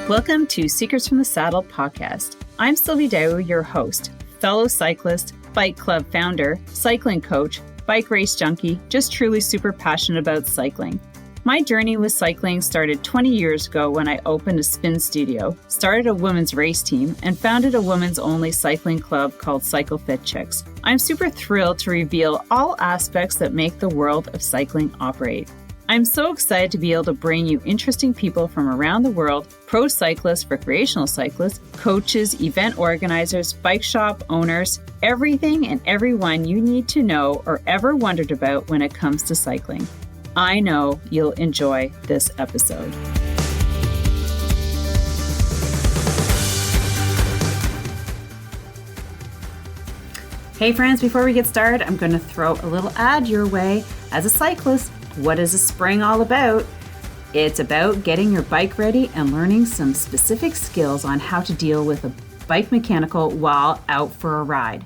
Welcome to Secrets from the Saddle podcast. I'm Sylvie, your host, fellow cyclist, bike club founder, cycling coach, bike race junkie, just truly super passionate about cycling. My journey with cycling started 20 years ago when I opened a spin studio, started a women's race team, and founded a women's only cycling club called Cycle Fit Chicks. I'm super thrilled to reveal all aspects that make the world of cycling operate. I'm so excited to be able to bring you interesting people from around the world, pro cyclists, recreational cyclists, coaches, event organizers, bike shop owners, everything and everyone you need to know or ever wondered about when it comes to cycling. I know you'll enjoy this episode. Hey friends, before we get started, I'm going to throw a little ad your way. As a cyclist, what is a spring all about? It's about getting your bike ready and learning some specific skills on how to deal with a bike mechanical while out for a ride.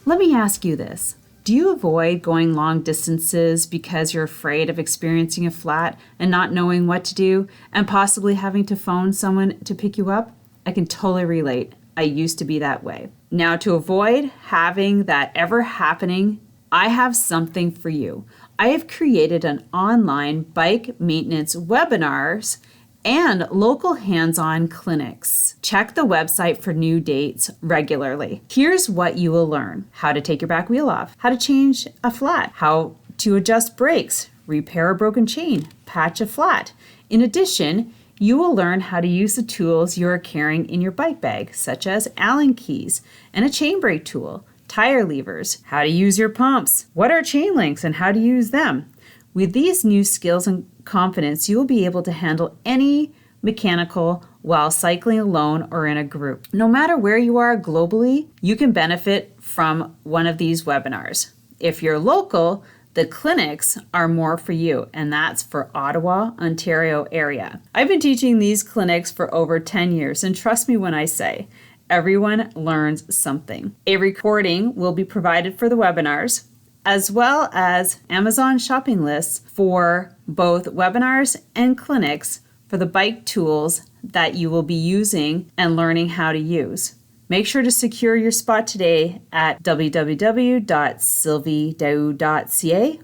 Let me ask you this. Do you avoid going long distances because you're afraid of experiencing a flat and not knowing what to do and possibly having to phone someone to pick you up? I can totally relate. I used to be that way. Now, to avoid having that ever happening, I have something for you. I have created an online bike maintenance webinars and local hands-on clinics. Check the website for new dates regularly. Here's what you will learn: how to take your back wheel off, how to change a flat, how to adjust brakes, repair a broken chain, patch a flat. In addition, you will learn how to use the tools you are carrying in your bike bag, such as Allen keys and a chain brake tool, tire levers, how to use your pumps, what are chain links and how to use them. With these new skills and confidence, you will be able to handle any mechanical while cycling alone or in a group. No matter where you are globally, you can benefit from one of these webinars. If you're local, the clinics are more for you, and that's for Ottawa, Ontario area. I've been teaching these clinics for over 10 years, and trust me when I say, everyone learns something. A recording will be provided for the webinars, as well as Amazon shopping lists for both webinars and clinics for the bike tools that you will be using and learning how to use. Make sure to secure your spot today at www.sylviedau.ca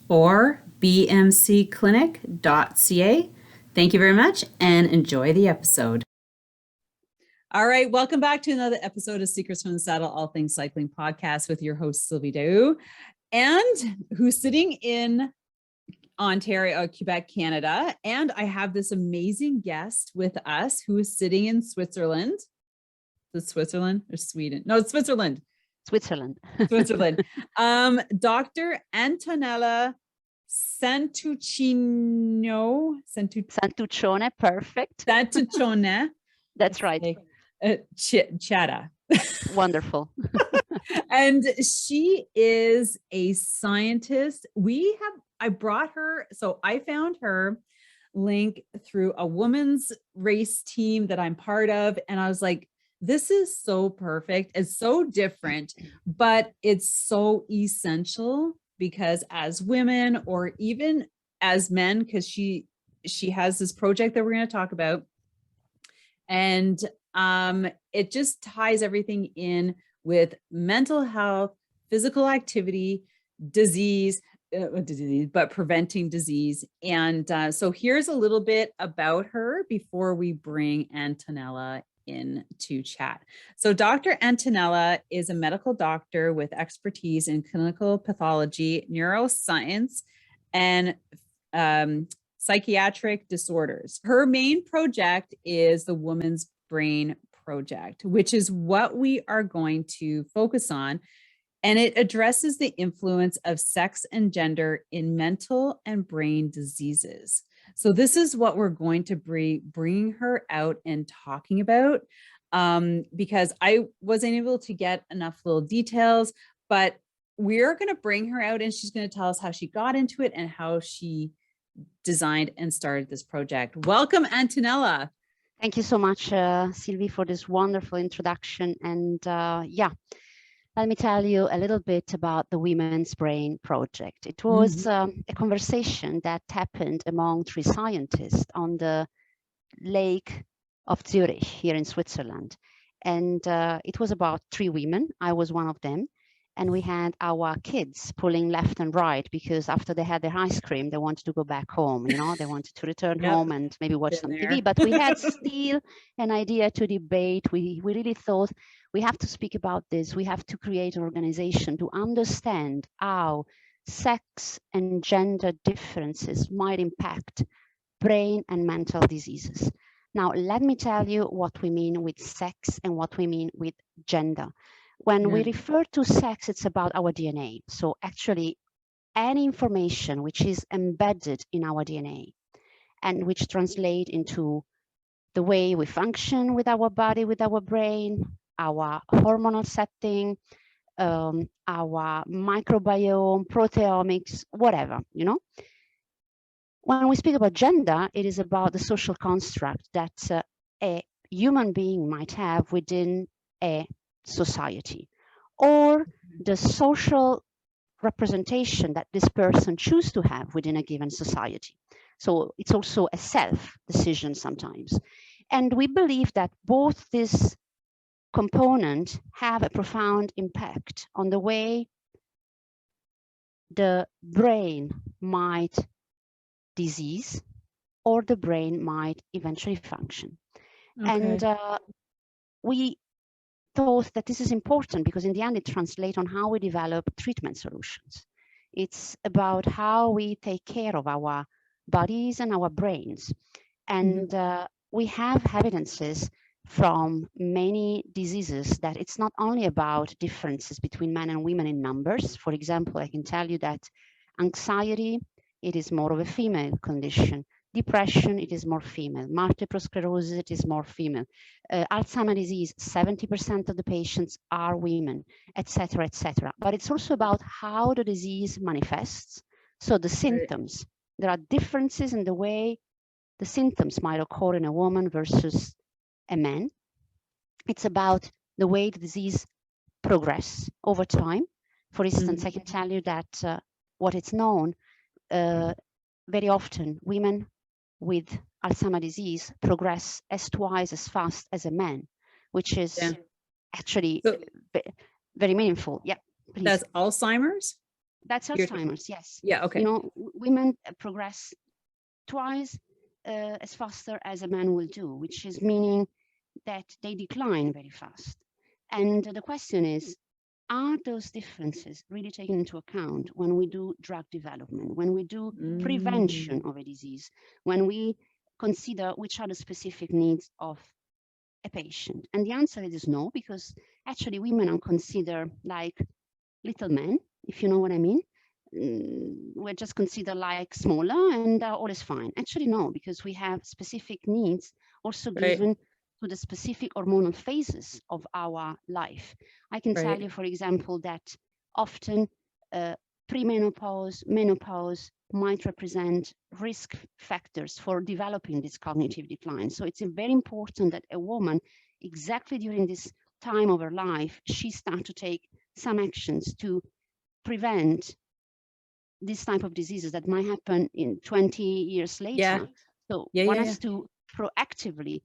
or bmcclinic.ca. Thank you very much and enjoy the episode. All right, welcome back to another episode of Secrets from the Saddle, All Things Cycling podcast with your host, Sylvie Dau, and who's sitting in Ontario, Quebec, Canada. And I have this amazing guest with us who is sitting in Switzerland. Is it Switzerland or Sweden? No, it's Switzerland. Switzerland. Dr. Antonella Santuccione, perfect. Santuccione. That's right. Chadha. Wonderful. And she is a scientist. I brought her, so I found her link through a women's race team that I'm part of. And I was like, this is so perfect. It's so different, but it's so essential because as women or even as men, because she has this project that we're going to talk about. And it just ties everything in with mental health, physical activity, disease, but preventing disease. And so here's a little bit about her before we bring Antonella in to chat. So Dr. Antonella is a medical doctor with expertise in clinical pathology, neuroscience, and psychiatric disorders. Her main project is the Women's Brain Project, which is what we are going to focus on. And it addresses the influence of sex and gender in mental and brain diseases. So this is what we're going to be bringing her out and talking about because I wasn't able to get enough little details, but we're going to bring her out and she's going to tell us how she got into it and how she designed and started this project. Welcome, Antonella. Thank you so much, Sylvie, for this wonderful introduction. And let me tell you a little bit about the Women's Brain Project. It was a conversation that happened among three scientists on the lake of Zurich here in Switzerland. And it was about 3 women. I was one of them. And we had our kids pulling left and right because after they had their ice cream, they wanted to go back home. You know, they wanted to return home and maybe watch some TV. But we had still an idea to debate. We really thought we have to speak about this. We have to create an organization to understand how sex and gender differences might impact brain and mental diseases. Now, let me tell you what we mean with sex and what we mean with gender. When we refer to sex, it's about our DNA. So actually, any information which is embedded in our DNA and which translate into the way we function with our body, with our brain, our hormonal setting, our microbiome, proteomics, whatever, you know. When we speak about gender, it is about the social construct that a human being might have within a society, or the social representation that this person chooses to have within a given society. So it's also a self decision sometimes. And we believe that both this component have a profound impact on the way the brain might disease or the brain might eventually function. And we thought that this is important because in the end it translates on how we develop treatment solutions. It's about how we take care of our bodies and our brains. And we have evidences from many diseases that it's not only about differences between men and women in numbers. For example, I can tell you that anxiety, it is more of a female condition. Depression, it is more female. Multiple sclerosis, it is more female. Alzheimer's disease, 70% of the patients are women, etc., etc. But it's also about how the disease manifests. So the symptoms, there are differences in the way the symptoms might occur in a woman versus a man. It's about the way the disease progresses over time. For instance, I can tell you that what it's known, very often women with Alzheimer's disease progress as twice as fast as a man, which is actually very meaningful. Yeah, please. That's Alzheimer's? That's Alzheimer's, yes. Yeah, okay. You know, women progress twice as faster as a man will do, which is meaning that they decline very fast. And the question is, are those differences really taken into account when we do drug development, when we do prevention of a disease, when we consider which are the specific needs of a patient? And the answer is no, because actually women are considered like little men, if you know what I mean. We're just considered like smaller and all is fine. Actually, no, because we have specific needs also given to the specific hormonal phases of our life. I can tell you, for example, that often premenopause, menopause might represent risk factors for developing this cognitive decline. So it's very important that a woman, exactly during this time of her life, she starts to take some actions to prevent this type of diseases that might happen in 20 years later. So one has to proactively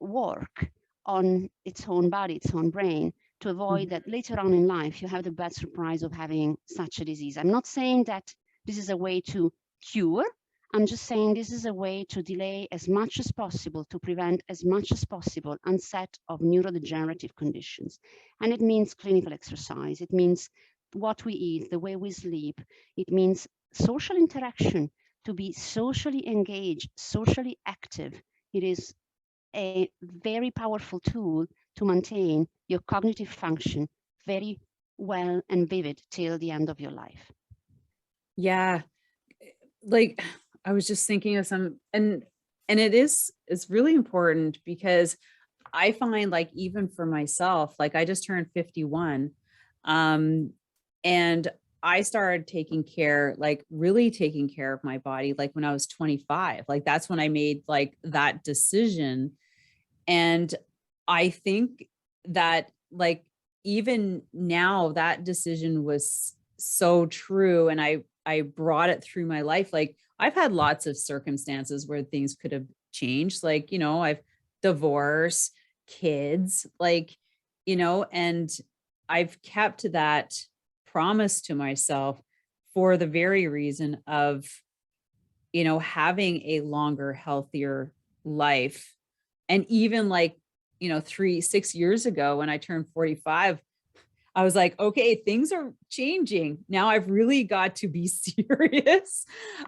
work on its own body, its own brain, to avoid that later on in life you have the bad surprise of having such a disease. I'm not saying that this is a way to cure. I'm just saying this is a way to delay as much as possible, to prevent as much as possible onset of neurodegenerative conditions. And it means clinical exercise. It means what we eat, the way we sleep. It means social interaction, to be socially engaged, socially active. It is a very powerful tool to maintain your cognitive function very well and vivid till the end of your life. Yeah, like I was just thinking of some, and it's really important because I find, like, even for myself, like I just turned 51, and I started taking care, like really taking care of my body, like when I was 25. Like that's when I made like that decision. And I think that, like, even now that decision was so true. And I brought it through my life. Like I've had lots of circumstances where things could have changed. Like, you know, I've divorced, kids, like, you know, and I've kept that promise to myself for the very reason of, you know, having a longer, healthier life. And even like, you know, 6 years ago when I turned 45, I was like, okay, things are changing. Now I've really got to be serious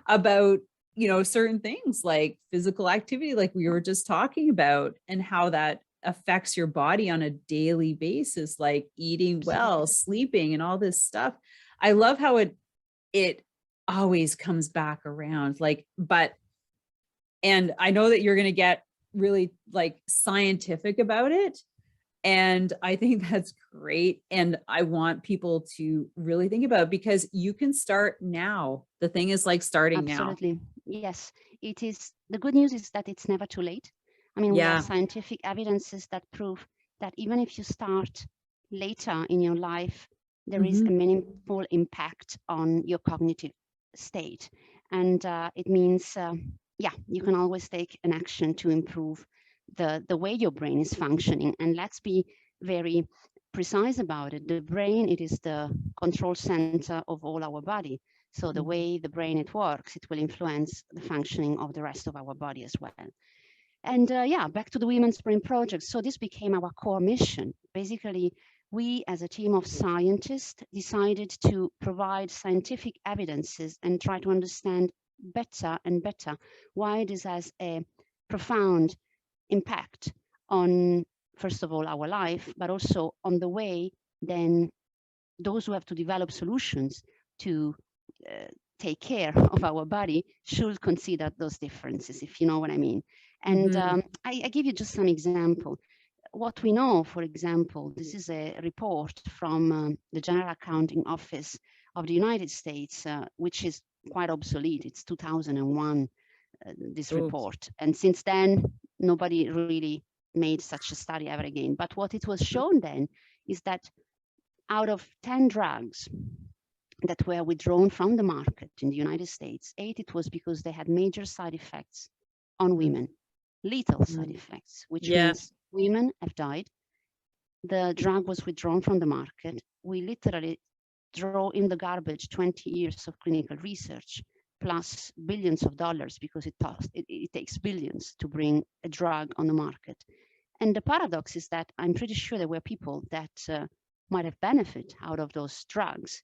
about, you know, certain things like physical activity, like we were just talking about, and how that affects your body on a daily basis, like eating well, Absolutely. sleeping, and all this stuff. I love how it always comes back around. Like, but and I know that you're going to get really like scientific about it, and I think that's great. And I want people to really think about it because you can start now. The thing is like starting now. Absolutely. Yes, it is. The good news is that it's never too late. I mean, we have Yeah. scientific evidences that prove that even if you start later in your life, there is a Hmm. meaningful impact on your cognitive state. And it means, yeah, you can always take an action to improve the way your brain is functioning. And let's be very precise about it. The brain, it is the control center of all our body. So the way the brain it works, it will influence the functioning of the rest of our body as well. And yeah, back to the Women's Brain Project. So this became our core mission. Basically, we as a team of scientists decided to provide scientific evidences and try to understand better and better why this has a profound impact on, first of all, our life, but also on the way then those who have to develop solutions to take care of our body should consider those differences, if you know what I mean. And Hmm. I give you just some example. What we know, for example, this is a report from the General Accounting Office of the United States, which is quite obsolete. It's 2001, this Oh, report. And since then, nobody really made such a study ever again. But what it was shown then is that out of 10 drugs that were withdrawn from the market in the United States, 8, it was because they had major side effects on women, lethal side mm. effects, which Yeah. means women have died. The drug was withdrawn from the market. We literally throw in the garbage 20 years of clinical research plus billions of dollars because it takes billions to bring a drug on the market. And the paradox is that I'm pretty sure there were people that might have benefited out of those drugs,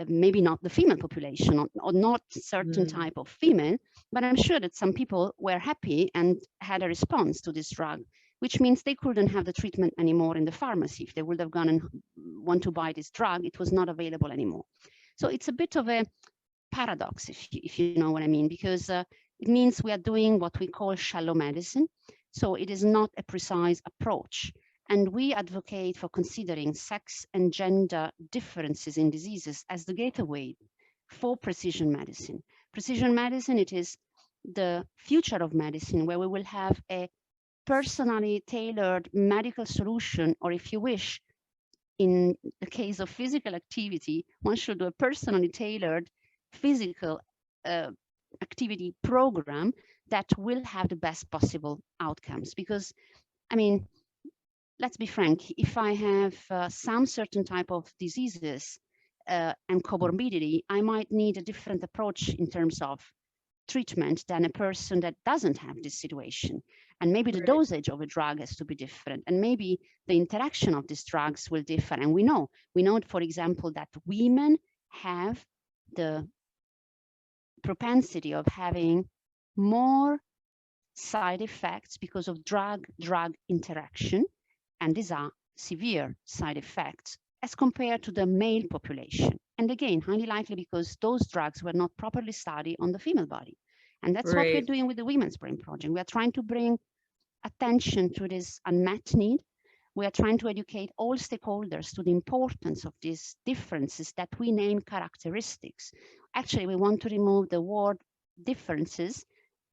maybe not the female population or not certain Mm. type of female, but I'm sure that some people were happy and had a response to this drug, which means they couldn't have the treatment anymore in the pharmacy. If they would have gone and want to buy this drug, it was not available anymore. So it's a bit of a paradox, if you know what I mean, because it means we are doing what we call shallow medicine. So it is not a precise approach. And we advocate for considering sex and gender differences in diseases as the gateway for precision medicine. Precision medicine, it is the future of medicine where we will have a personally tailored medical solution, or if you wish, in the case of physical activity, one should do a personally tailored physical uh, activity program that will have the best possible outcomes. Because, I mean, let's be frank, if I have some certain type of diseases and comorbidity, I might need a different approach in terms of treatment than a person that doesn't have this situation. And maybe the Right. dosage of a drug has to be different. And maybe the interaction of these drugs will differ. And we know, for example, that women have the propensity of having more side effects because of drug interaction. And these are severe side effects as compared to the male population. And again, highly likely because those drugs were not properly studied on the female body. And that's what we're Right. doing with the Women's Brain Project. We are trying to bring attention to this unmet need. We are trying to educate all stakeholders to the importance of these differences that we name characteristics. Actually, we want to remove the word differences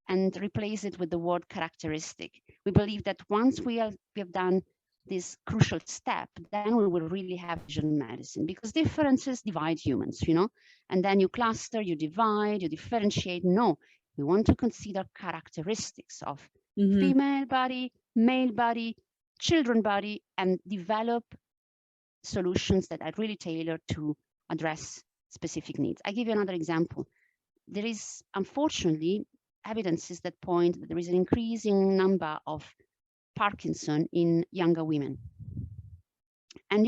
and replace it with the word characteristic. We believe that once we have done this crucial step, then we will really have precision medicine, because differences divide humans, and then you cluster, you divide, you differentiate. No, We want to consider characteristics of Mm-hmm. female body, male body, children body, and develop solutions that are really tailored to address specific needs. I give you another example. There is, unfortunately, evidences that point that there is an increasing number of Parkinson in younger women. And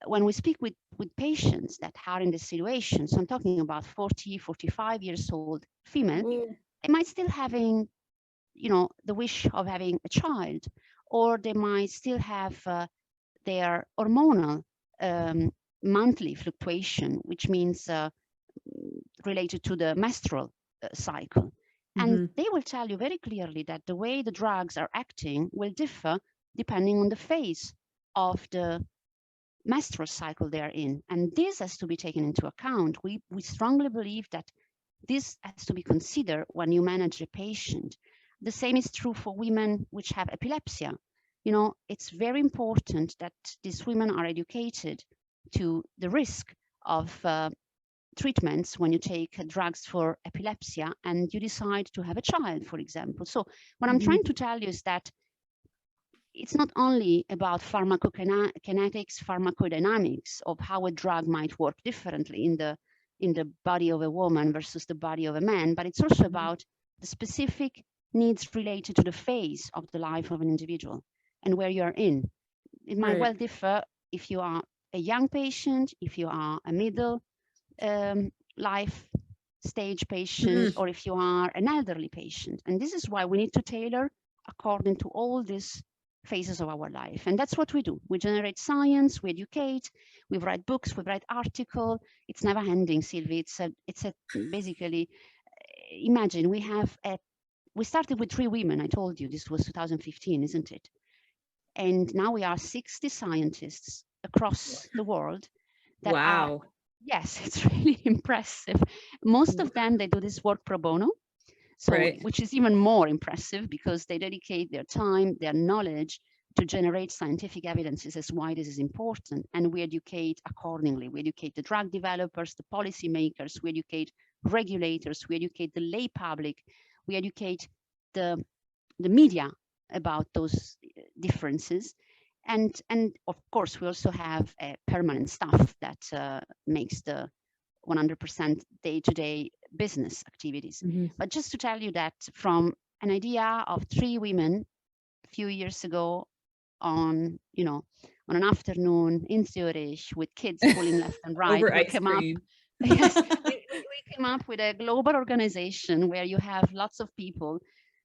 when we speak with patients that are in this situation, so I'm talking about 40, 45 years old female, they might still having, the wish of having a child, or they might still have their hormonal monthly fluctuation, which means related to the menstrual cycle. And Mm-hmm. they will tell you very clearly that the way the drugs are acting will differ depending on the phase of the menstrual cycle they are in. And this has to be taken into account. We strongly believe that this has to be considered when you manage a patient. The same is true for women which have epilepsy. It's very important that these women are educated to the risk of treatments when you take drugs for epilepsy and you decide to have a child, for example. So what I'm trying to tell you is that it's not only about pharmacokinetics, pharmacodynamics of how a drug might work differently in the body of a woman versus the body of a man, but it's also about the specific needs related to the phase of the life of an individual and where you're in. It might well differ if you are a young patient, if you are a middle life stage patient, or if you are an elderly patient. And this is why we need to tailor according to all these phases of our life. And that's what we do. We generate science, we educate, we write books, we write articles. It's never ending, Sylvie. It's a basically, imagine we started with 3 women. I told you this was 2015, isn't it? And now we are 60 scientists across the world that are, yes, it's really impressive. Most of them, they do this work pro bono. So, which is even more impressive because they dedicate their time, their knowledge to generate scientific evidences as why this is important. And we educate accordingly. We educate the drug developers, the policymakers, we educate regulators, we educate the lay public, we educate the media about those differences. And of course, we also have a permanent staff that makes the 100% day-to-day business activities. But just to tell you that from an idea of 3 women a few years ago on an afternoon in Zurich with kids pulling left and right, Over ice cream. Yes, we came up with a global organization where you have lots of people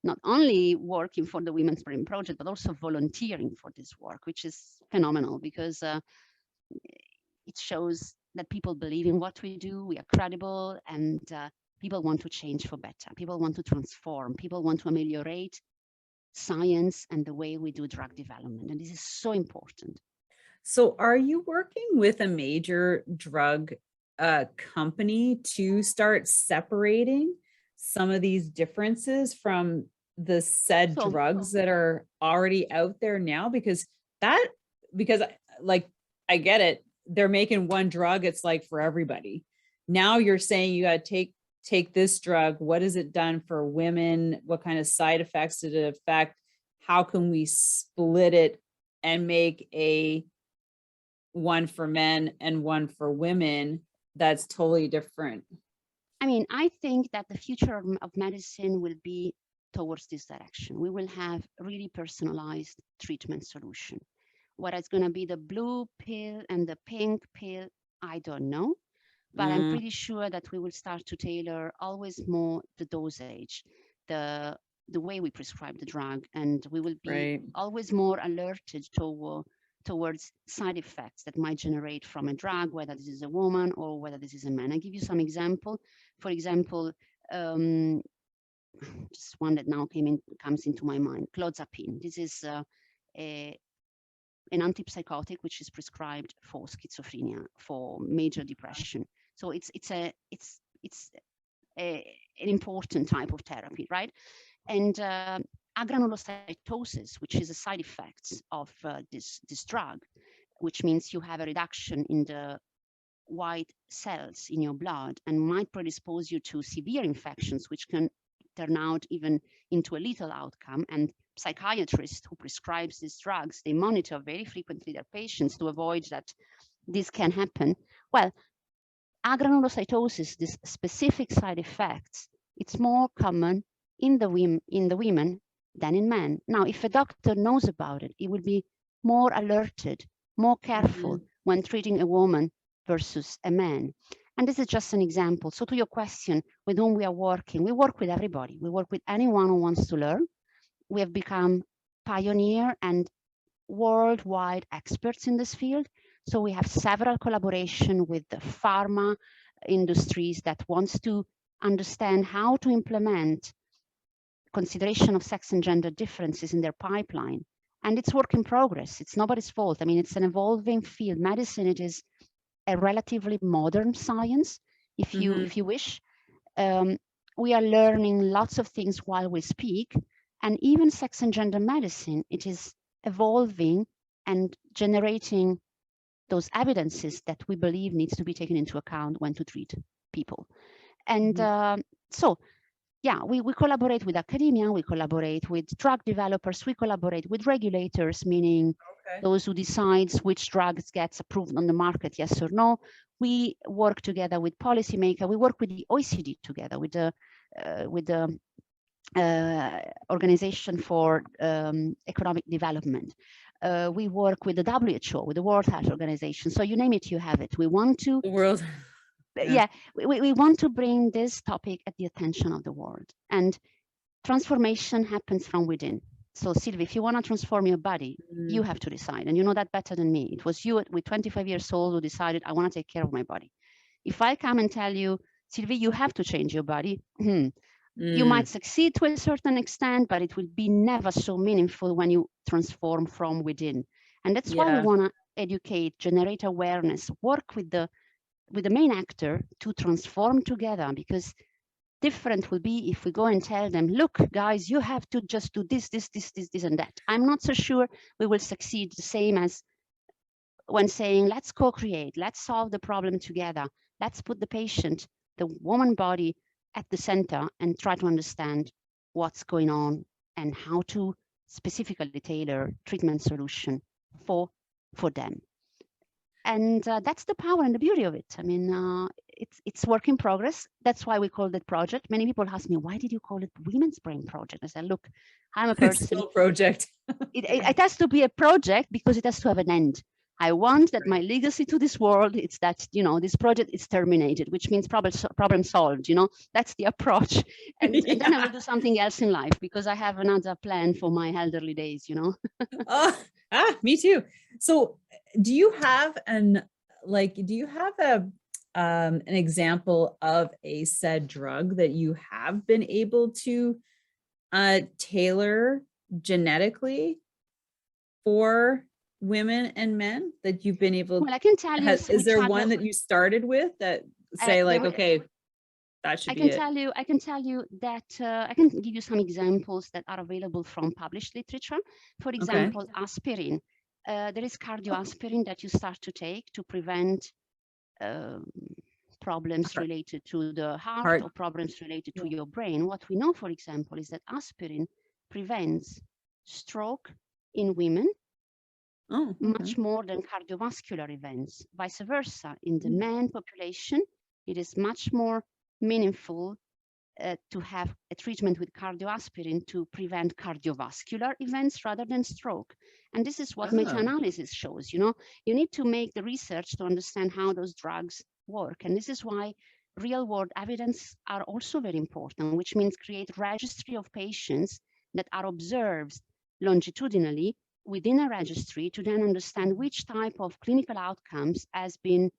not only working for the Women's Brain Project, but also volunteering for this work, which is phenomenal because it shows that people believe in what we do, we are credible, and people want to change for better. People want to transform. People want to ameliorate science and the way we do drug development. And this is so important. So are you working with a major drug company to start separating some of these differences from the said drugs that are already out there now? Because like, I get it. They're making one drug. It's like for everybody. Now you're saying you got to take this drug. What has it done for women? What kind of side effects did it affect? How can we split it and make one for men and one for women that's totally different? I mean, I think that the future of medicine will be towards this direction. We will have really personalized treatment solution. What is going to be the blue pill and the pink pill, I don't know. But I'm pretty sure that we will start to tailor always more the dosage, the way we prescribe the drug, and we will be always more alerted towards side effects that might generate from a drug, whether this is a woman or whether this is a man. I give you some example. For example, just one that now comes into my mind, clozapine. This is an antipsychotic which is prescribed for schizophrenia, for major depression. So it's an important type of therapy, right? And agranulocytosis, which is a side effect of this drug, which means you have a reduction in the white cells in your blood and might predispose you to severe infections, which can turn out even into a lethal outcome. And psychiatrists who prescribes these drugs, they monitor very frequently their patients to avoid that this can happen. Well, agranulocytosis, this specific side effects, it's more common in the women than in men. Now, if a doctor knows about it, he will be more alerted, more careful when treating a woman versus a man. And this is just an example. So to your question, with whom we are working, we work with everybody. We work with anyone who wants to learn. We have become pioneer and worldwide experts in this field. So we have several collaboration with the pharma industries that wants to understand how to implement consideration of sex and gender differences in their pipeline. And it's work in progress. It's nobody's fault. I mean, it's an evolving field. Medicine, it is a relatively modern science, if you wish. We are learning lots of things while we speak. And even sex and gender medicine, it is evolving and generating those evidences that we believe needs to be taken into account when to treat people. And so, yeah, we collaborate with academia, we collaborate with drug developers, we collaborate with regulators, meaning those who decides which drugs gets approved on the market, yes or no. We work together with policymakers, we work with the OECD together, with the Organization for Economic Development. We work with the WHO, with the World Health Organization. So you name it, you have it. We want to we want to bring this topic at the attention of the world. And transformation happens from within. So Sylvie, if you want to transform your body, you have to decide. And you know that better than me. It was you with 25 years old who decided, I want to take care of my body. If I come and tell you, Sylvie, you have to change your body, you might succeed to a certain extent, but it will be never so meaningful when you transform from within. And that's why we want to educate, generate awareness, work with the main actor to transform together, because different will be if we go and tell them, look, guys, you have to just do this, and that. I'm not so sure we will succeed the same as when saying, let's co-create, let's solve the problem together. Let's put the patient, the woman body at the center and try to understand what's going on and how to specifically tailor treatment solution for them. And that's the power and the beauty of it. I mean, it's work in progress. That's why we called it project. Many people ask me, why did you call it Women's Brain Project? I said, look, I'm a person. It's still a project. it has to be a project because it has to have an end. I want that my legacy to this world, it's that, you know, this project is terminated, which means problem solved, you know, that's the approach. And then I will do something else in life because I have another plan for my elderly days, you know. Me too. So do you have an example of a said drug that you have been able to tailor genetically for women and men that you've been able? Well, I can tell you. Is there one that you started with that say like, okay, that should be it? I can tell you that I can give you some examples that are available from published literature. For example, aspirin. There is cardioaspirin that you start to take to prevent problems related to the heart or problems related to your brain. What we know, for example, is that aspirin prevents stroke in women much more than cardiovascular events. Vice versa, in the man population, it is much more meaningful to have a treatment with cardioaspirin to prevent cardiovascular events rather than stroke. And this is what meta-analysis shows. You know, you need to make the research to understand how those drugs work. And this is why real-world evidence are also very important, which means create registry of patients that are observed longitudinally within a registry to then understand which type of clinical outcomes has been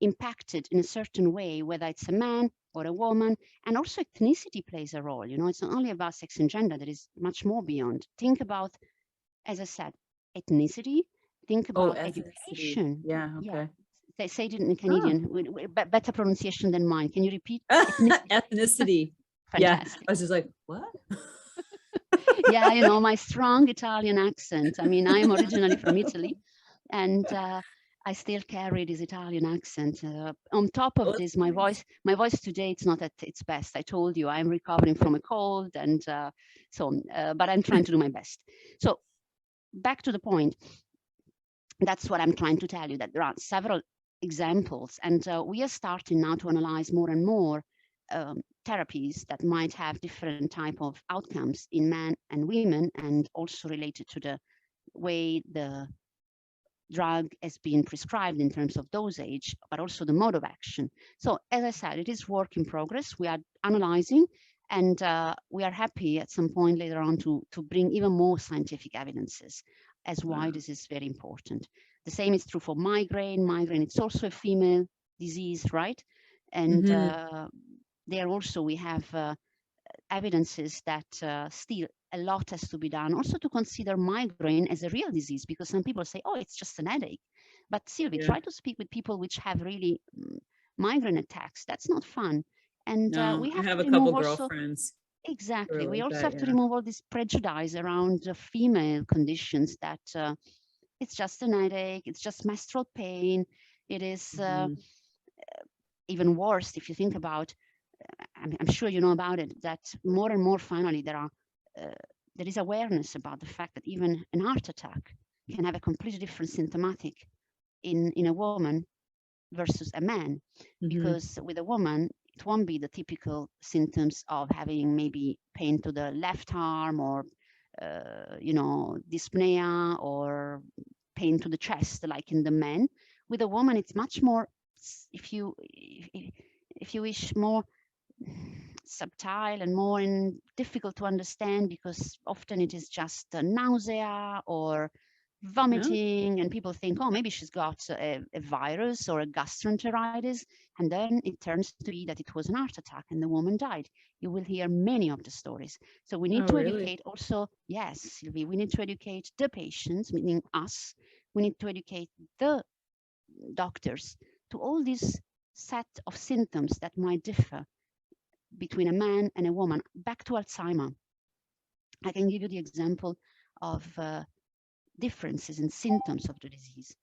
impacted in a certain way, whether it's a man or a woman. And also ethnicity plays a role. You know, it's not only about sex and gender, there is much more beyond. Think about, as I said, ethnicity, think about education. They say it in Canadian, with better pronunciation than mine. Can you repeat? Ethnicity. Fantastic. I was just like, what? Yeah, you know, my strong Italian accent. I mean, I'm originally from Italy. And I still carry this Italian accent. On top of Oh, this, it's nice. my voice today, it's not at its best. I told you I'm recovering from a cold, and but I'm trying to do my best. So back to the point. That's what I'm trying to tell you, that there are several examples, and we are starting now to analyze more and more therapies that might have different type of outcomes in men and women, and also related to the way the drug has been prescribed in terms of dosage, but also the mode of action. So as I said, it is work in progress. We are analyzing, and we are happy at some point later on to bring even more scientific evidences as why Wow. this is very important. The same is true for migraine. Migraine, it's also a female disease, right? And there also we have evidences that still a lot has to be done. Also to consider migraine as a real disease, because some people say, oh, it's just an headache. But Sylvie, Yeah. try to speak with people which have really migraine attacks. That's not fun. And No, we I have to have a remove couple also, girlfriends who exactly, are we like also that. have to Yeah. remove all this prejudice around female conditions that it's just an headache, it's just menstrual pain. It is even worse if you think about, I'm sure you know about it, that more and more finally there is awareness about the fact that even an heart attack can have a completely different symptomatic in a woman versus a man. Because with a woman, it won't be the typical symptoms of having maybe pain to the left arm, or dyspnea, or pain to the chest like in the men. With a woman, it's much more, if you wish, more subtle and more difficult to understand, because often it is just nausea or No. vomiting, and people think, oh, maybe she's got a virus or a gastroenteritis, and then it turns to be that it was an heart attack and the woman died. You will hear many of the stories. So we need Oh, to really? educate also, yes, Sylvie, we need to educate the patients, meaning us. We need to educate the doctors to all these set of symptoms that might differ between a man and a woman. Back to Alzheimer, I can give you the example of differences in symptoms of the disease.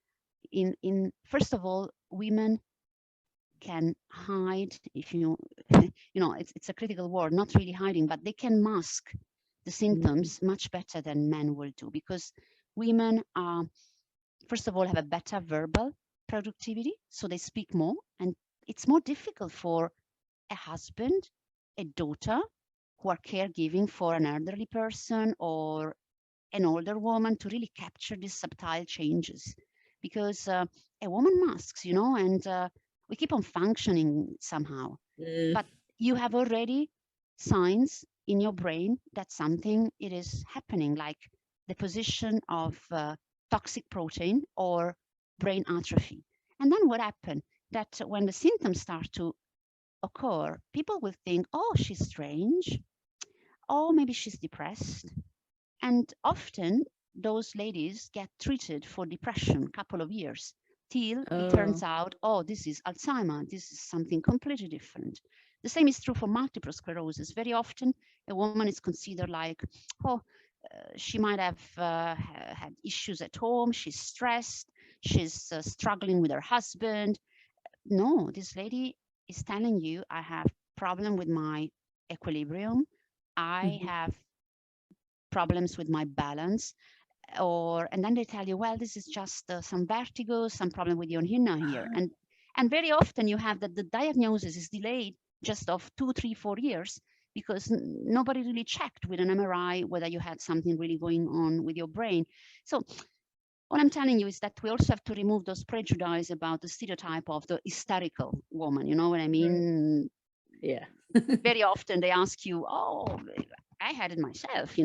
In first of all, women can hide, if it's a critical word, not really hiding, but they can mask the symptoms much better than men will do, because women are, first of all, have a better verbal productivity, so they speak more, and it's more difficult for a husband, a daughter, who are caregiving for an elderly person or an older woman, to really capture these subtle changes, because a woman masks, and we keep on functioning somehow. But you have already signs in your brain that something it is happening, like the position of toxic protein or brain atrophy. And then what happened? That when the symptoms start to occur, people will think, oh, she's strange. Oh, maybe she's depressed. And often those ladies get treated for depression a couple of years till it turns Oh. out, oh, this is Alzheimer. This is something completely different. The same is true for multiple sclerosis. Very often a woman is considered like, oh, she might have had issues at home. She's stressed. She's struggling with her husband. No, this lady is telling you, I have problem with my equilibrium. I have problems with my balance, and then they tell you, well, this is just some vertigo, some problem with your inner here. And very often you have that the diagnosis is delayed just of 2, 3, 4 years, because nobody really checked with an MRI whether you had something really going on with your brain. So what I'm telling you is that we also have to remove those prejudice about the stereotype of the hysterical woman. You know what I mean? Yeah. Very often they ask you, oh, I had it myself,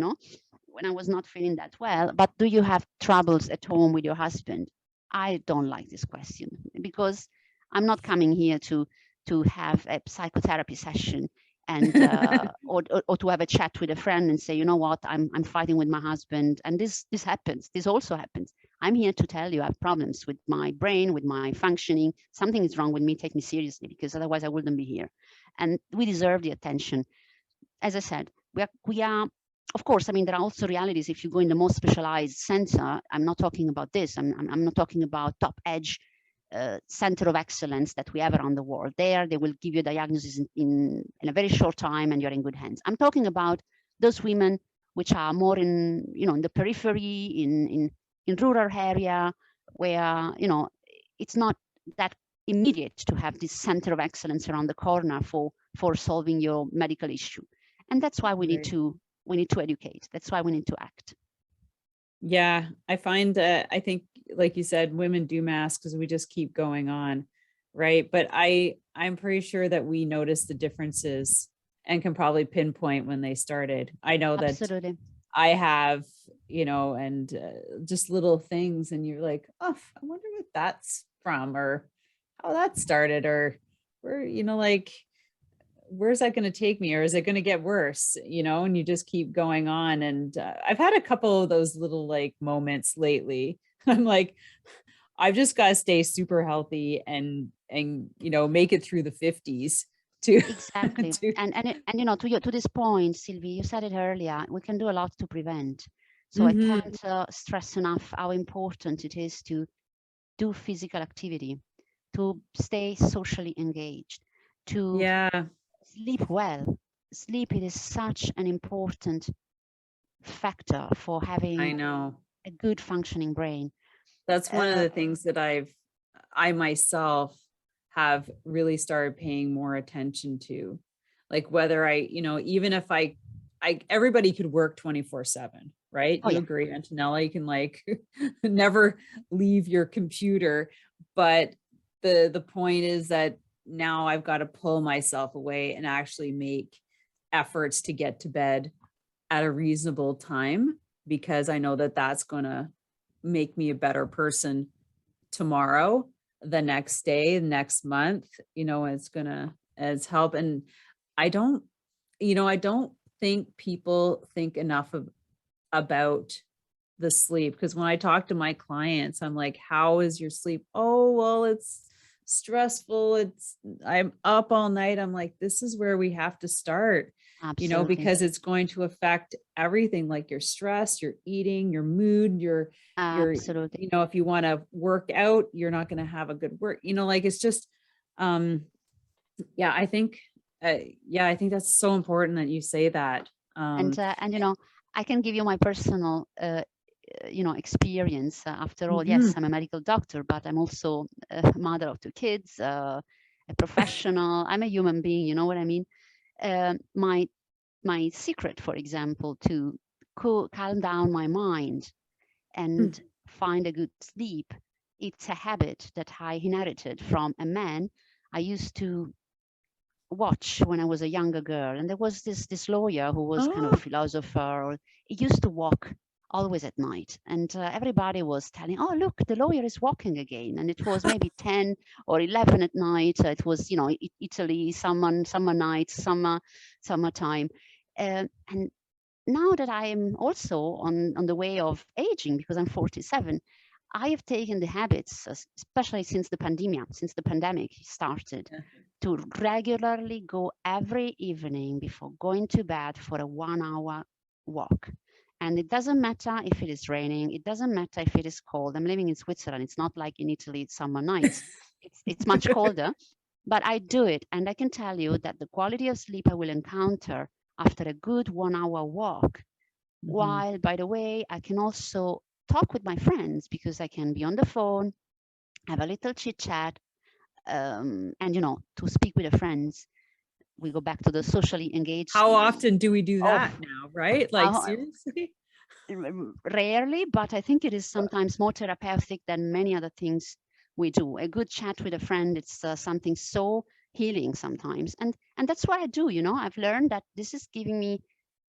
when I was not feeling that well, but do you have troubles at home with your husband? I don't like this question, because I'm not coming here to have a psychotherapy session and or to have a chat with a friend and say, you know what, I'm fighting with my husband, and this happens. This also happens. I'm here to tell you I have problems with my brain, with my functioning. Something is wrong with me. Take me seriously, because otherwise I wouldn't be here. And we deserve the attention. As I said, we are of course, I mean, there are also realities. If you go in the most specialized center, I'm not talking about this. I'm not talking about top edge center of excellence that we have around the world. There, they will give you a diagnosis in a very short time, and you're in good hands. I'm talking about those women which are more in, you know, in the periphery, in rural area, where, you know, it's not that immediate to have this center of excellence around the corner for solving your medical issue. And that's why we need to educate. That's why we need to act. Yeah, I find I think, like you said, women do mask because we just keep going on, right? But I'm pretty sure that we notice the differences and can probably pinpoint when they started. I know that Absolutely. I have, you know, and just little things, and you're like, oh, I wonder what that's from, or how that started, or where, you know, like, where's that going to take me, or is it going to get worse, you know? And you just keep going on. And I've had a couple of those little like moments lately. I'm like, I've just got to stay super healthy and you know, make it through the 50s to Exactly. to And you know, to this point, Sylvie, you said it earlier, we can do a lot to prevent. So I Mhm. can't stress enough how important it is to do physical activity, to stay socially engaged, to Yeah, sleep well. Sleep, it is such an important factor for I having know. a good functioning brain. That's one of Uh, the things that I myself have really started paying more attention to. Like whether I, you know, even if everybody could work 24/7, right? oh You yeah, agree, Antonella, you can like never leave your computer. But the point is that now I've got to pull myself away and actually make efforts to get to bed at a reasonable time, because I know that that's going to make me a better person tomorrow, the next day, next month, you know, it's gonna as help. And I don't, you know, I don't think people think enough about the sleep, because when I talk to my clients, I'm like, how is your sleep? Oh, well, it's stressful. I'm up all night. I'm like, this is where we have to start, you know, absolutely, because it's going to affect everything, like your stress, your eating, your mood, your, absolutely. you know, if you want to work out, you're not going to have a good work, you know, like it's just, um, yeah, I think, I think that's so important that you say that. And you know, I can give you my personal you know, experience. After all, yes, Mhm. I'm a medical doctor, but I'm also a mother of 2 kids, a professional. I'm a human being. You know what I mean? My secret, for example, to calm down my mind and find a good sleep, it's a habit that I inherited from a man I used to watch when I was a younger girl. And there was this lawyer who was kind of a Oh, philosopher. Or he used to walk always at night, and everybody was telling, "Oh, look, the lawyer is walking again." And it was maybe 10 or 11 at night. It was, you know, Italy, summer nights, summertime, and now that I am also on the way of aging, because I'm 47, I have taken the habits, especially since the pandemic started, yeah. to regularly go every evening before going to bed for a 1 hour walk. And it doesn't matter if it is raining, it doesn't matter if it is cold. I'm living in Switzerland. It's not like in Italy, it's summer nights. It's much colder, but I do it. And I can tell you that the quality of sleep I will encounter after a good 1 hour walk, Mhm. while, by the way, I can also talk with my friends because I can be on the phone, have a little chit chat, and, you know, to speak with the friends, we go back to the socially engaged. How often do we do Oh, that now, right? Like uh, seriously? rarely, but I think it is sometimes more therapeutic than many other things we do. A good chat with a friend, it's something so healing sometimes, and that's what I do. You know, I've learned that this is giving me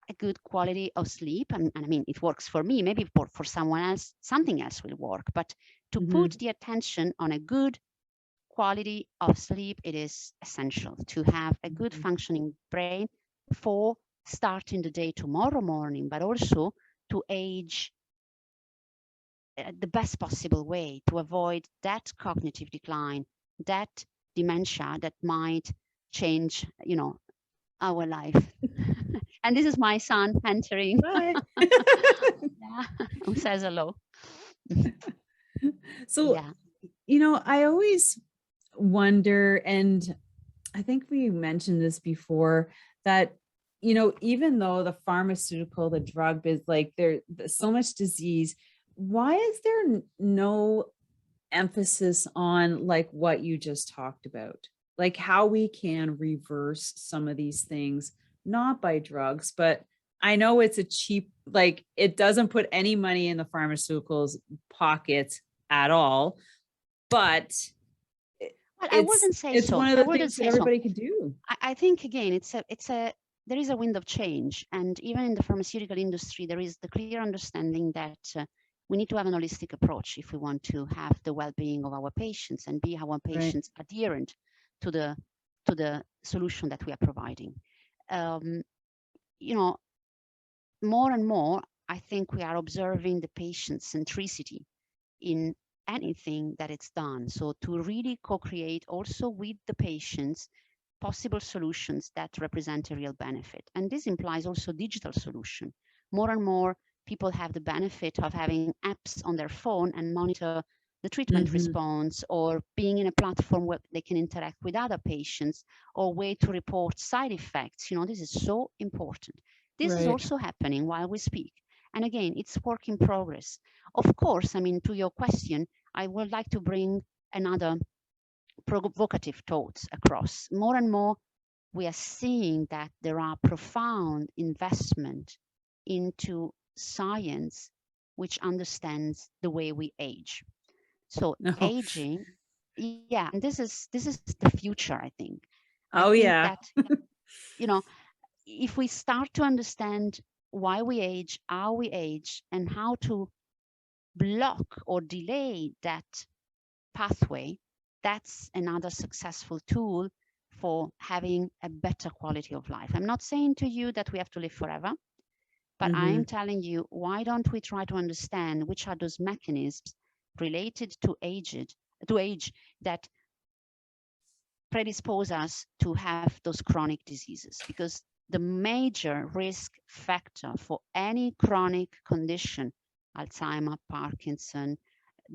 a good quality of sleep, and I mean, it works for me. Maybe for someone else, something else will work, but to put Mhm. the attention on a good quality of sleep, it is essential to have a good Mhm. functioning brain for starting the day tomorrow morning, but also to age the best possible way, to avoid that cognitive decline, that dementia that might change, you know, our life. And this is my son entering. Bye. Yeah, who says hello. So, Yeah. I always wonder, and I think we mentioned this before, that, even though the pharmaceutical, the drug is like there's so much disease, why is there no emphasis on like what you just talked about? Like how we can reverse some of these things, not by drugs, but I know it's a cheap, like it doesn't put any money in the pharmaceuticals pockets at all, but Well, I wouldn't say it's so. one of I the wouldn't things that say so. everybody could do. I think again, there is a wind of change, and even in the pharmaceutical industry, there is the clear understanding that we need to have an holistic approach if we want to have the well-being of our patients and be our Right. patients adherent to the solution that we are providing. Um, more and more, I think we are observing the patient centricity in anything that it's done. So to really co-create also with the patients possible solutions that represent a real benefit. And this implies also digital solution. More and more people have the benefit of having apps on their phone and monitor the treatment response, or being in a platform where they can interact with other patients, or way to report side effects. This is so important. This is Right. also happening while we speak. And again, it's work in progress. Of course, to your question, I would like to bring another provocative thoughts across. More and more, we are seeing that there are profound investment into science which understands the way we age. So No. aging, yeah, and this is the future, I think. I Oh think yeah. that, if we start to understand why we age, how we age, and how to block or delay that pathway, that's another successful tool for having a better quality of life. I'm not saying to you that we have to live forever, but I'm telling you, why don't we try to understand which are those mechanisms related to age that predispose us to have those chronic diseases? Because the major risk factor for any chronic condition, Alzheimer, Parkinson,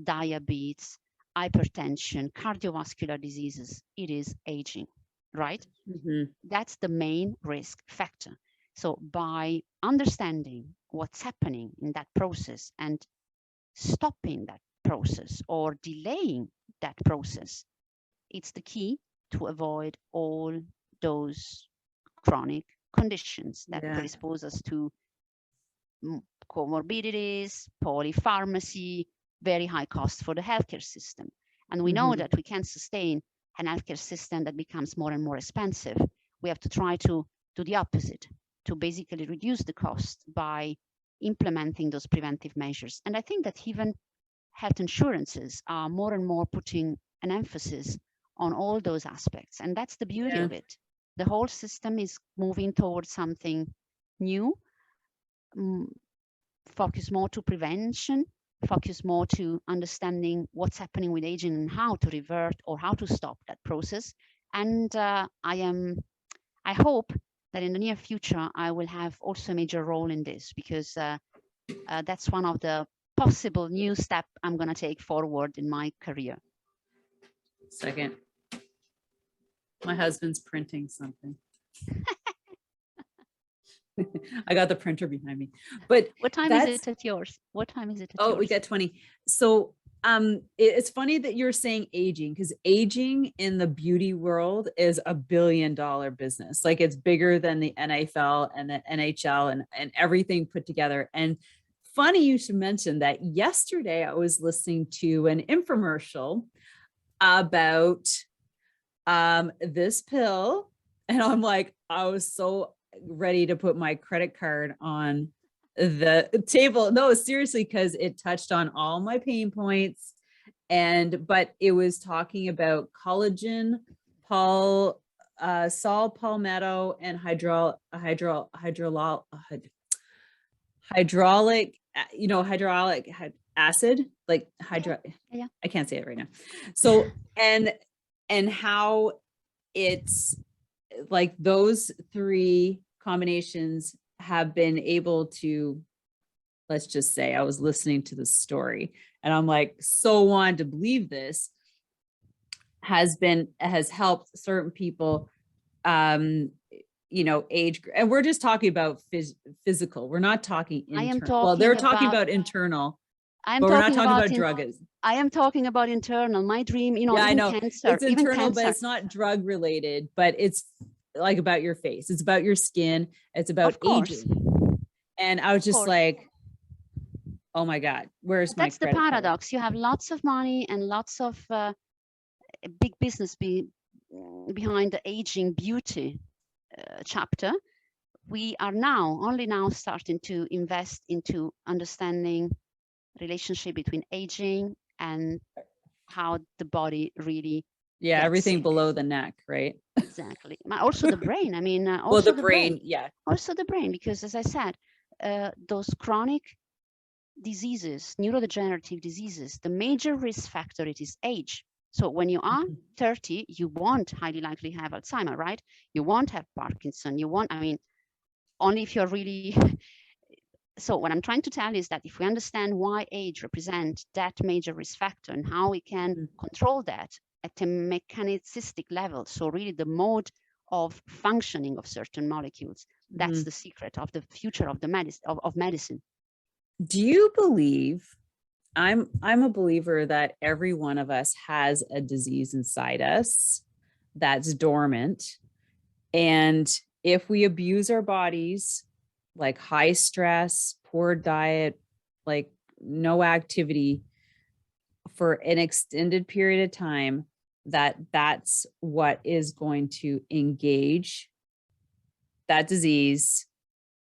diabetes, hypertension, cardiovascular diseases, it is aging, right? That's the main risk factor. So by understanding what's happening in that process and stopping that process or delaying that process, it's the key to avoid all those chronic conditions that predispose us to comorbidities, polypharmacy, very high cost for the healthcare system. And we know that we can't sustain an healthcare system that becomes more and more expensive. We have to try to do the opposite, to basically reduce the cost by implementing those preventive measures. And I think that even health insurances are more and more putting an emphasis on all those aspects. And that's the beauty of it. The whole system is moving towards something new, focus more to prevention, focus more to understanding what's happening with aging and how to revert or how to stop that process. And I hope that in the near future, I will have also a major role in this, because that's one of the possible new steps I'm going to take forward in my career. Second. My husband's printing something. I got the printer behind me. But what time is it at yours? What time is it at yours? We got 20. So it's funny that you're saying aging, because aging in the beauty world is $1 billion business. Like it's bigger than the NFL and the NHL and everything put together. And funny you should mention that. Yesterday I was listening to an infomercial about this pill, and I'm like, I was so ready to put my credit card on the table. No, seriously, because it touched on all my pain points. But it was talking about collagen, saw palmetto, and hydraulic, acid, like Yeah. I can't say it right now. So, and how it's like those three combinations have been able to, let's just say I was listening to the story and I'm like, so wanted to believe this, has helped certain people, age, and we're just talking about physical. We're not talking internal. Well, they're talking about internal, but we're not talking about drugs. I am talking about internal. My dream, yeah, I know cancer, it's internal, but it's not drug related, but it's like about your face. It's about your skin. It's about aging. And I was just like, oh my God, where's my credit card? That's the paradox. You have lots of money and lots of big business behind the aging beauty chapter. We are only now starting to invest into understanding relationship between aging and how the body really everything below the neck, right? Exactly. Also the brain. I mean, also well, the brain, yeah. Also the brain, because as I said, those chronic diseases, neurodegenerative diseases, the major risk factor, it is age. So when you are 30, you won't highly likely have Alzheimer, right? You won't have Parkinson. You won't, I mean, only if you're really. So what I'm trying to tell is that if we understand why age represents that major risk factor and how we can control that at a mechanicistic level, so really the mode of functioning of certain molecules, that's the secret of the future of the medicine. Do you believe, I'm a believer that every one of us has a disease inside us that's dormant, and if we abuse our bodies, like high stress, poor diet, like no activity for an extended period of time, that's what is going to engage that disease,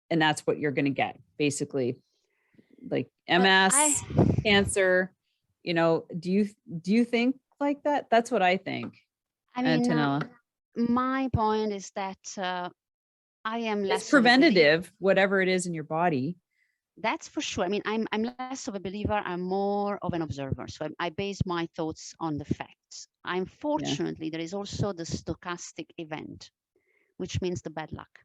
and that's what you're going to get, basically, like MS, cancer. Do you think like that? That's what I think. I mean, Antonella, my point is that I am less it's preventative, whatever it is in your body. That's for sure. I mean, I'm less of a believer. I'm more of an observer. So I base my thoughts on the facts. Unfortunately, there is also the stochastic event, which means the bad luck.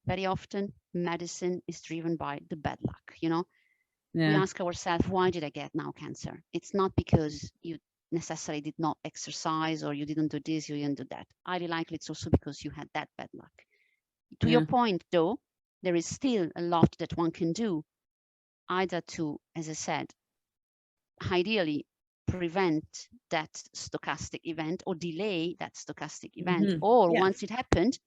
Very often, medicine is driven by the bad luck. We ask ourselves, why did I get now cancer? It's not because you necessarily did not exercise or you didn't do this, you didn't do that. Highly likely it's also because you had that bad luck. To your point, though, there is still a lot that one can do, either to, as I said, ideally prevent that stochastic event or delay that stochastic event, or once it happened,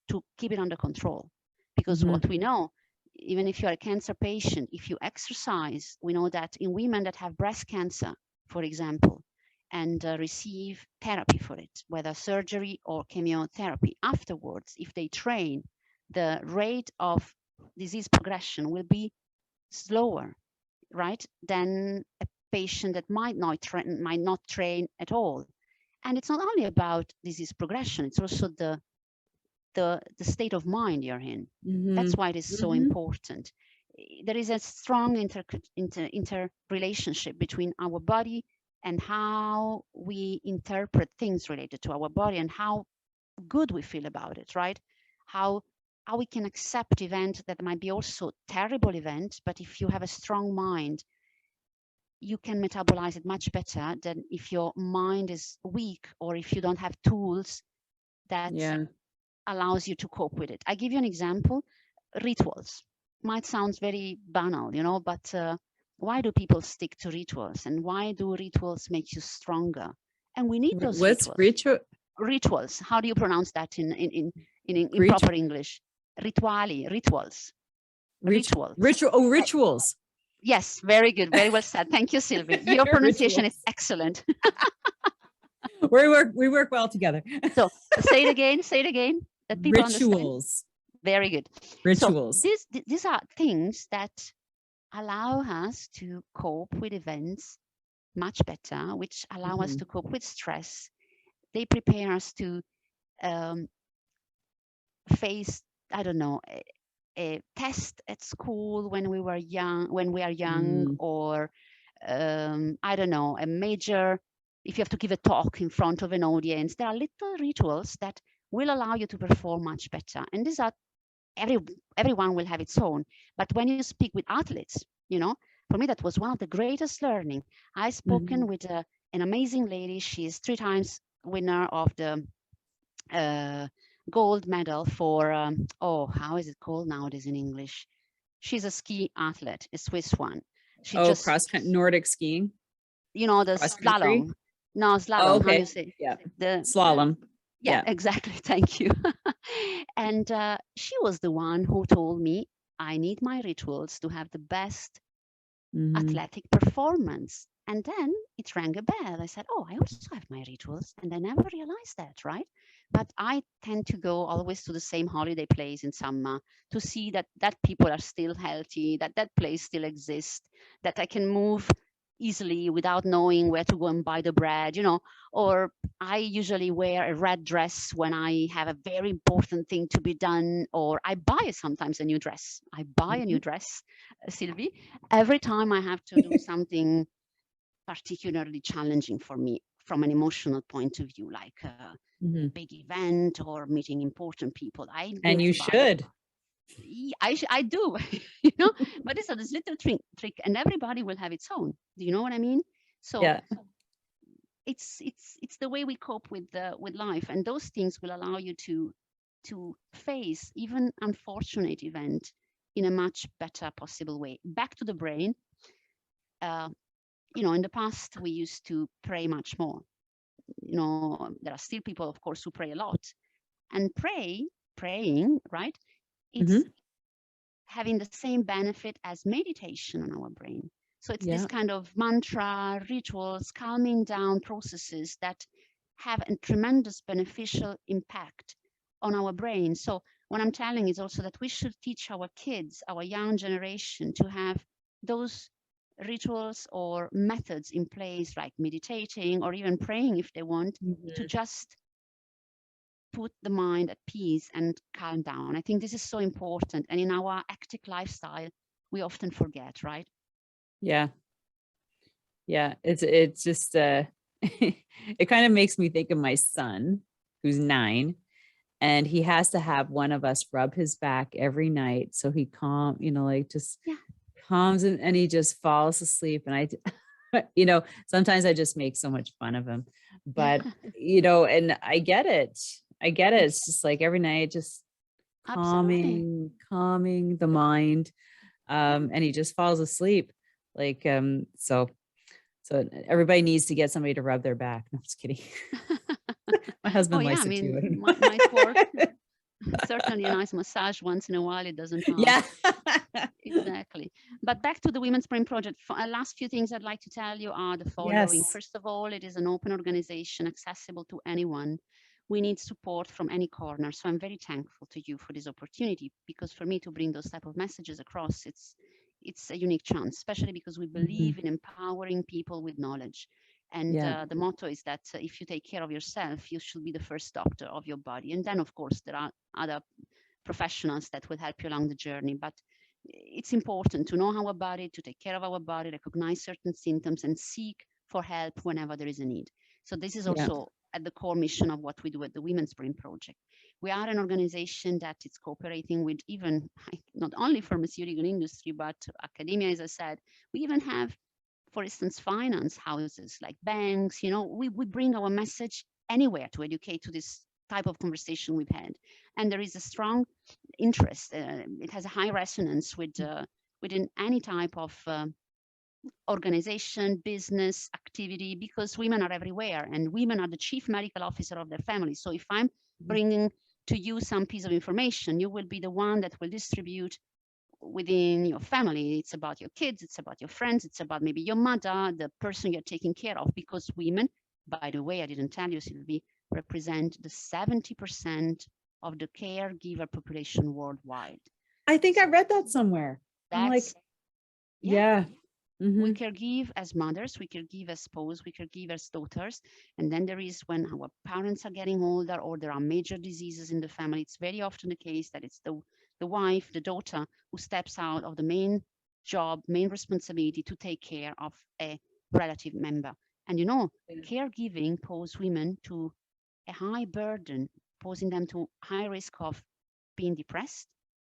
to keep it under control. Because what we know, even if you're a cancer patient, if you exercise, we know that in women that have breast cancer, for example, and receive therapy for it, whether surgery or chemotherapy, afterwards, if they train, the rate of disease progression will be slower, right, than a patient that might not train at all. And it's not only about disease progression, it's also the state of mind you're in. That's why it is so important. There is a strong interrelationship between our body and how we interpret things related to our body and how good we feel about it, right? How we can accept events that might be also terrible events, but if you have a strong mind, you can metabolize it much better than if your mind is weak or if you don't have tools that allows you to cope with it. I give you an example. Rituals might sound very banal, but why do people stick to rituals, and why do rituals make you stronger? And we need those rituals. How do you pronounce that in proper English? Rituals. Rituals. Yes, very good. Very well said. Thank you, Sylvie. Your pronunciation is excellent. We work well together. So say it again. That people rituals. Understand. Very good. Rituals. So these are things that allow us to cope with events much better, which allow us to cope with stress. They prepare us to face, I don't know, a test at school when we are young, or I don't know, a major, if you have to give a talk in front of an audience. There are little rituals that will allow you to perform much better. And these are everyone will have its own. But when you speak with athletes, you know, for me that was one of the greatest learning. I spoken with an amazing lady. She's 3 times winner of the gold medal for how is it called nowadays in English? She's a ski athlete, a Swiss one. She just Nordic skiing. You know, the slalom. No, slalom. How do you say? Yeah, the slalom. Yeah, exactly. Thank you. And she was the one who told me I need my rituals to have the best athletic performance. And then it rang a bell. I said, oh, I also have my rituals. And I never realized that, right? But I tend to go always to the same holiday place in summer to see that people are still healthy, that place still exists, that I can move easily without knowing where to go and buy the bread, you know. Or I usually wear a red dress when I have a very important thing to be done, or I buy sometimes a new dress. I buy a new dress, Sylvie, every time I have to do something particularly challenging for me from an emotional point of view, like a big event or meeting important people. And you should. I do, you know, but it's this little trick, and everybody will have its own. Do you know what I mean? So yeah. It's the way we cope with life, and those things will allow you to face even unfortunate event in a much better possible way. Back to the brain. You know, in the past we used to pray much more. You know, there are still people, of course, who pray a lot, and praying, right? It's having the same benefit as meditation on our brain. So it's this kind of mantra, rituals, calming down processes that have a tremendous beneficial impact on our brain. So what I'm telling is also that we should teach our kids, our young generation, to have those rituals or methods in place, like meditating or even praying if they want, to just put the mind at peace and calm down. I think this is so important. And in our hectic lifestyle, we often forget, right? Yeah. Yeah. It's just, it kind of makes me think of my son, who's 9, and he has to have one of us rub his back every night. So he calms and he just falls asleep. And I, you know, sometimes I just make so much fun of him, but, you know, and I get it. It's just like every night, just calming the mind. And he just falls asleep. Like, so everybody needs to get somebody to rub their back. No, I'm just kidding. My husband likes it too. Might work. Certainly a nice massage once in a while, it doesn't harm. Yeah. Exactly. But back to the Women's Brain Project. Last few things I'd like to tell you are the following. Yes. First of all, it is an open organization accessible to anyone. We need support from any corner. So I'm very thankful to you for this opportunity, because for me to bring those type of messages across, it's a unique chance, especially because we believe in empowering people with knowledge. And the motto is that if you take care of yourself, you should be the first doctor of your body. And then, of course, there are other professionals that will help you along the journey. But it's important to know our body, to take care of our body, recognize certain symptoms, and seek for help whenever there is a need. So this is also at the core mission of what we do at the Women's Brain Project. We are an organization that is cooperating with even not only pharmaceutical industry, but academia, as I said. We even have, for instance, finance houses like banks. You know, we bring our message anywhere to educate to this type of conversation we've had. And there is a strong interest. It has a high resonance within any type of organization, business, activity, because women are everywhere and women are the chief medical officer of their family. So if I'm bringing to you some piece of information, you will be the one that will distribute within your family. It's about your kids, it's about your friends, it's about maybe your mother, the person you're taking care of, because women, by the way, I didn't tell you, Sylvie, represent the 70% of the caregiver population worldwide. I think I read that somewhere. I'm like, yeah. We caregive as mothers, we caregive as spouses, we caregive as daughters. And then there is when our parents are getting older or there are major diseases in the family, it's very often the case that it's the wife, the daughter, who steps out of the main job, main responsibility to take care of a relative member. And you know, caregiving poses women to a high burden, exposing them to high risk of being depressed.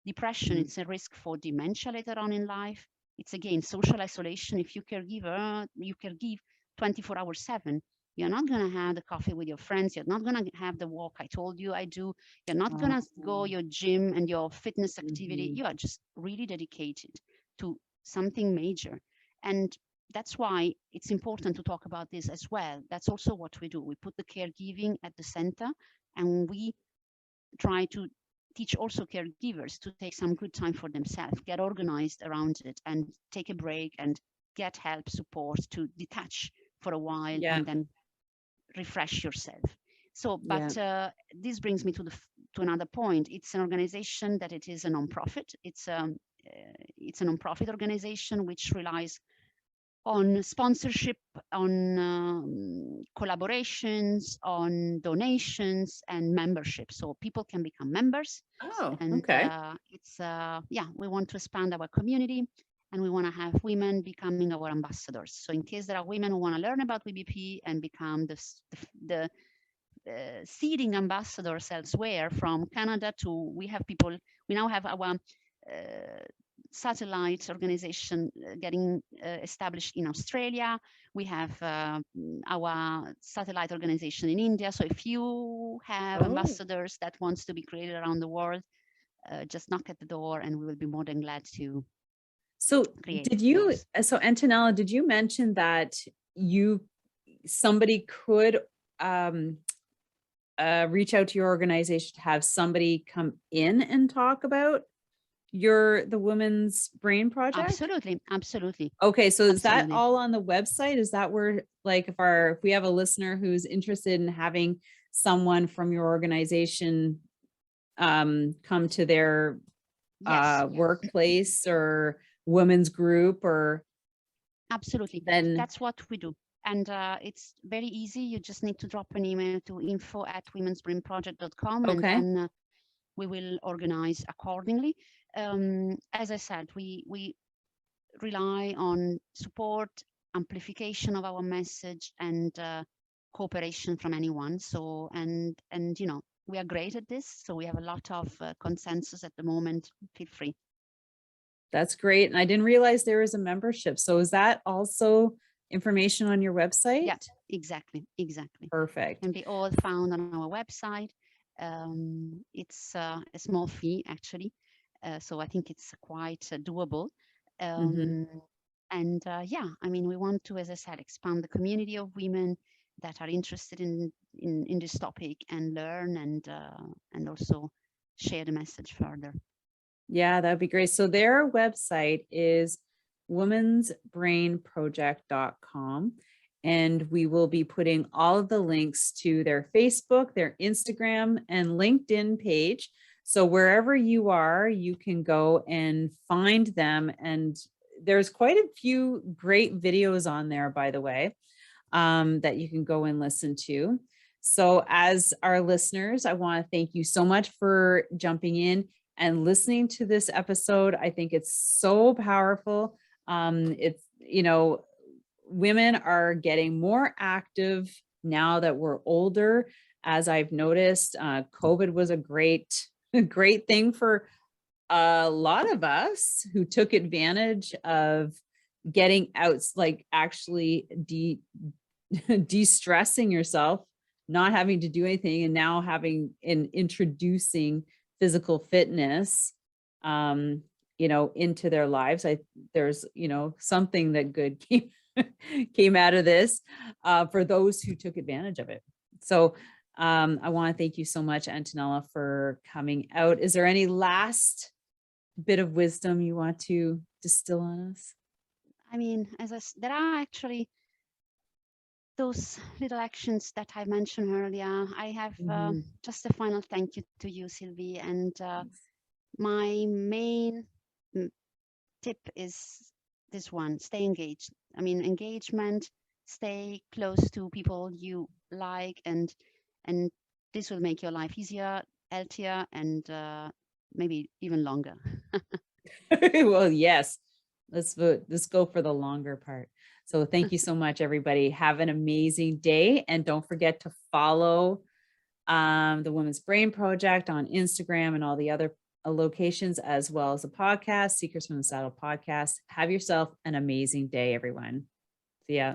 Depression, it's a risk for dementia later on in life. It's again social isolation. If you caregiver, you caregive 24 hours 7. You're not going to have the coffee with your friends. You're not going to have the walk I told you I do. You're not going to go your gym and your fitness activity. You are just really dedicated to something major. And that's why it's important to talk about this as well. That's also what we do. We put the caregiving at the center, and we try to teach also caregivers to take some good time for themselves, get organized around it, and take a break and get help, support to detach for a while and then refresh yourself. So, but this brings me to another point. It's an organization that it is a nonprofit. It's a nonprofit organization which relies on sponsorship, on collaborations, on donations and membership. So people can become members. Oh, and okay. We want to expand our community, and we want to have women becoming our ambassadors. So in case there are women who want to learn about WBP and become the seeding ambassadors elsewhere, from Canada to, we now have our satellite organization getting established in Australia. We have our satellite organization in India. So if you have ambassadors that wants to be created around the world, just knock at the door and we will be more than glad to create those. So Antonella, did you mention that somebody could reach out to your organization to have somebody come in and talk about the Women's Brain Project? Absolutely. Okay, so is that all on the website? Is that where, like, if we have a listener who's interested in having someone from your organization come to their workplace or women's group, or absolutely, then that's what we do. And it's very easy. You just need to drop an email to info@womensbrainproject.com, and then we will organize accordingly. As I said, we rely on support, amplification of our message, and cooperation from anyone. So, and you know, we are great at this. So we have a lot of consensus at the moment. Feel free. That's great. And I didn't realize there was a membership. So is that also information on your website? Yeah, exactly. Perfect. Can be all found on our website. It's a small fee, actually. So I think it's quite doable. And I mean, we want to, as I said, expand the community of women that are interested in this topic and learn and also share the message further. Yeah, that'd be great. So their website is womensbrainproject.com. And we will be putting all of the links to their Facebook, their Instagram, and LinkedIn page. So wherever you are, you can go and find them. And there's quite a few great videos on there, by the way, that you can go and listen to. So as our listeners, I want to thank you so much for jumping in and listening to this episode. I think it's so powerful. It's, you know, women are getting more active now that we're older. As I've noticed, COVID was a great thing for a lot of us who took advantage of getting out, like actually de-stressing yourself, not having to do anything, and now introducing physical fitness, you know, into their lives. There's, you know, something that good came out of this for those who took advantage of it. So I want to thank you so much, Antonella, for coming out. Is there any last bit of wisdom you want to distill on us? I mean, there are actually those little actions that I mentioned earlier. I have just a final thank you to you, Sylvie. And my main tip is this one: stay engaged. I mean, engagement, stay close to people you like, and this will make your life easier, healthier, and maybe even longer. Well, yes, let's go for the longer part. So thank you so much, everybody. Have an amazing day. And don't forget to follow the Women's Brain Project on Instagram and all the other locations, as well as the podcast, Seekers from the Saddle podcast. Have yourself an amazing day, everyone. See ya.